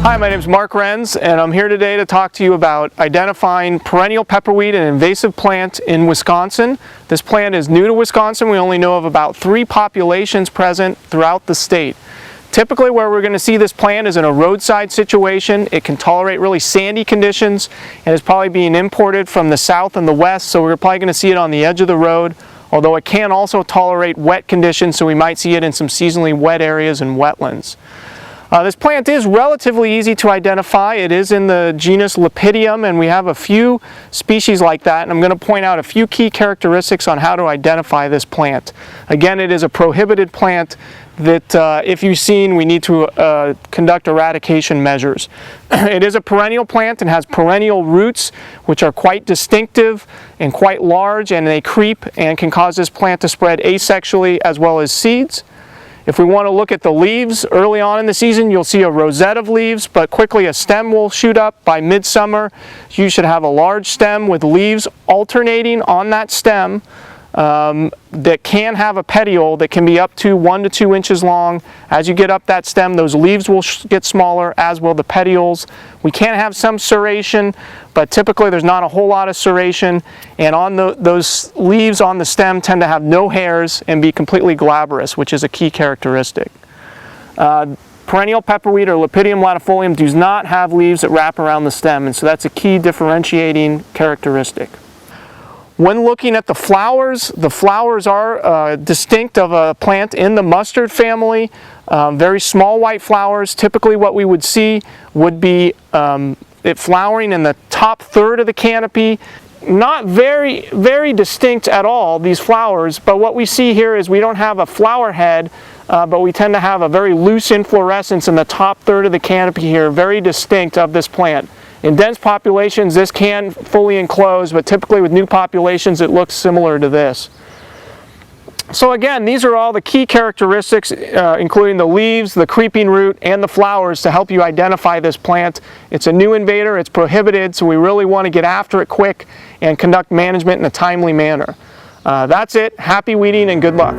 Hi, my name is Mark Renz, and I'm here today to talk to you about identifying perennial pepperweed, an invasive plant in Wisconsin. This plant is new to Wisconsin. We only know of about 3 populations present throughout the state. Typically where we're going to see this plant is in a roadside situation. It can tolerate really sandy conditions and is probably being imported from the south and the west, so we're probably going to see it on the edge of the road, although it can also tolerate wet conditions, so we might see it in some seasonally wet areas and wetlands. This plant is relatively easy to identify. It is in the genus Lepidium, and we have a few species like that, and I'm going to point out a few key characteristics on how to identify this plant. Again, it is a prohibited plant that if you've seen, we need to conduct eradication measures. It is a perennial plant and has perennial roots which are quite distinctive and quite large, and they creep and can cause this plant to spread asexually as well as seeds. If we want to look at the leaves early on in the season, you'll see a rosette of leaves, but quickly a stem will shoot up. By midsummer, you should have a large stem with leaves alternating on that stem that can have a petiole that can be up to 1 to 2 inches long. As you get up that stem, those leaves will get smaller, as will the petioles. We can have some serration, but typically there's not a whole lot of serration, and on those leaves on the stem tend to have no hairs and be completely glabrous, which is a key characteristic. Perennial pepperweed, or Lepidium latifolium, does not have leaves that wrap around the stem, and so that's a key differentiating characteristic. When looking at the flowers are distinct of a plant in the mustard family. Very small white flowers. Typically what we would see would be it flowering in the top third of the canopy. Not very distinct at all, these flowers, but what we see here is we don't have a flower head, but we tend to have a very loose inflorescence in the top third of the canopy here, very distinct of this plant. In dense populations, this can fully enclose, but typically with new populations, it looks similar to this. So again, these are all the key characteristics, including the leaves, the creeping root, and the flowers to help you identify this plant. It's a new invader, it's prohibited, so we really want to get after it quick and conduct management in a timely manner. That's it. Happy weeding and good luck.